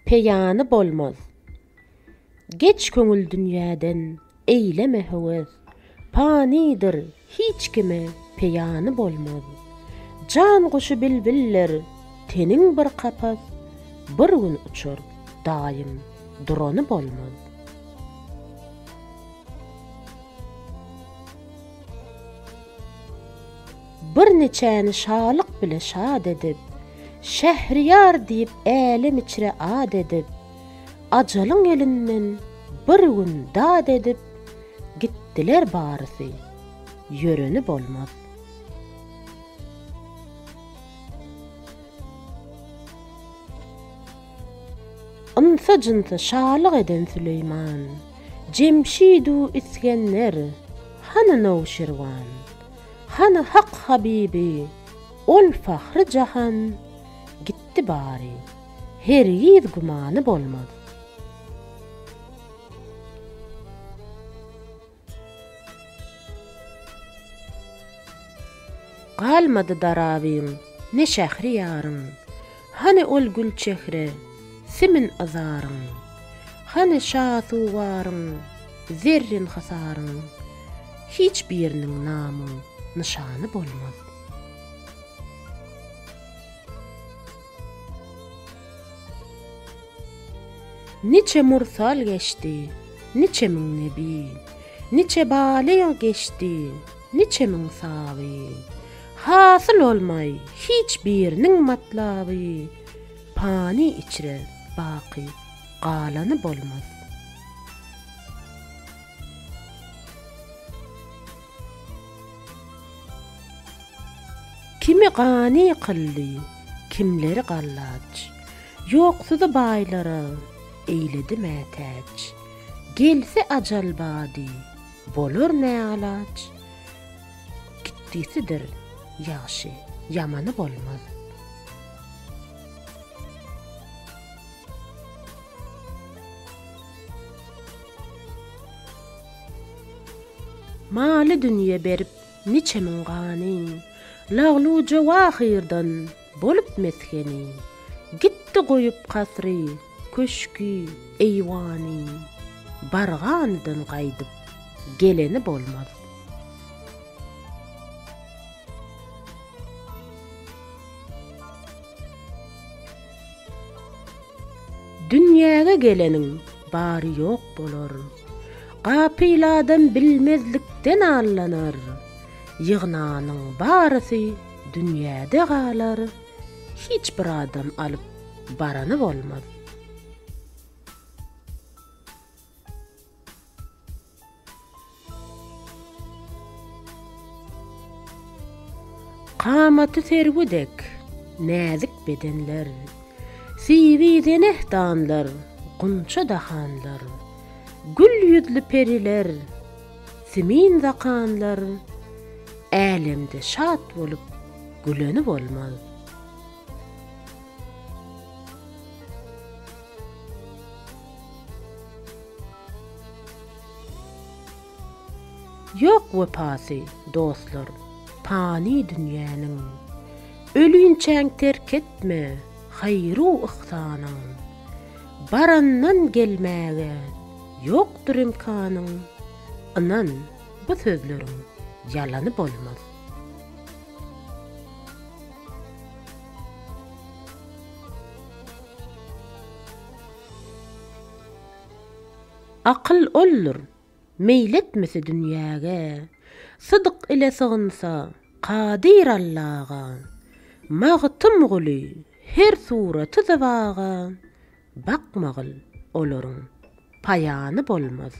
peýany bolmaz. Geç köňül dünýäden eýleme höwes, panydyr hiç kime peýany bolmaz. Can guşy bilbiller teniň bir kapas, bir gün uçar daýym durany bolmaz. Bir neçäni şalyk bile şad edip, Şehriyar diýip älim içre ad edip, ajalyň elinden bir gün dad edip, gitdiler barysy, ýöreni bolmaz. Ynsa jynsa şalyk eden Süleyman, Cemşidu isgenler, hany Nowşirwan, hany Hak Habibi, ol fahry jahan, gitti bari, hergiz gumany bolmaz. Galmady darabyň, ne Şähriýaryň, hany ol gül çehre, simin azaryň, hany şasuwaryň, zerrin hasaryň, hiç biriniň namy, nişany bolmaz. Niçe mursal geçti, niçe min nebi, niçe baliğa geçti, niçe min savi. Hasıl olmay hiç birinin matlabi, pani içre baqi qalany bolmaz. Kimi gani qılly, kimleri qallaç, ýoksudy baýlara eýledi mätäç. Gelse ajal badi, bolur nälaç. Gittisidir ýaşy, ýamany bolmaz. Maly dünýe berip niçe min gany, lagluja wahyrdan bolup meskeni. Gitti goýup kasry, köşkü, eýwany, barganydan gaýdyp geleni bolmaz. Dünýäge geleniň bary ýok bolar, gapyladan bilmezlikden allanar. Ýygnanyň barysy dünýäde galar, hiç bir adam alyp barany bolmaz. Kamaty sergüdek, näzik bedenler, siwi denehdanlar, gunça dahanlar, gül yüzlü periler, simin zakanlar, älemde şat bolup güleni bolmaz. Ýok wepasy dostlar, pani dünýäniň. Ölünçäň terk etme, hayru ihsanyň. Barandan gelmäge ýokdur imkanyň. Anan bu sözleriň ýalany bolmaz. Akıl olur, meyletmesi dünýäge, sıdyk ile sığınsa Qadir Allah'a, magtym guly her suraty zawaga, bakmagyl olaryň paýany bolmaz.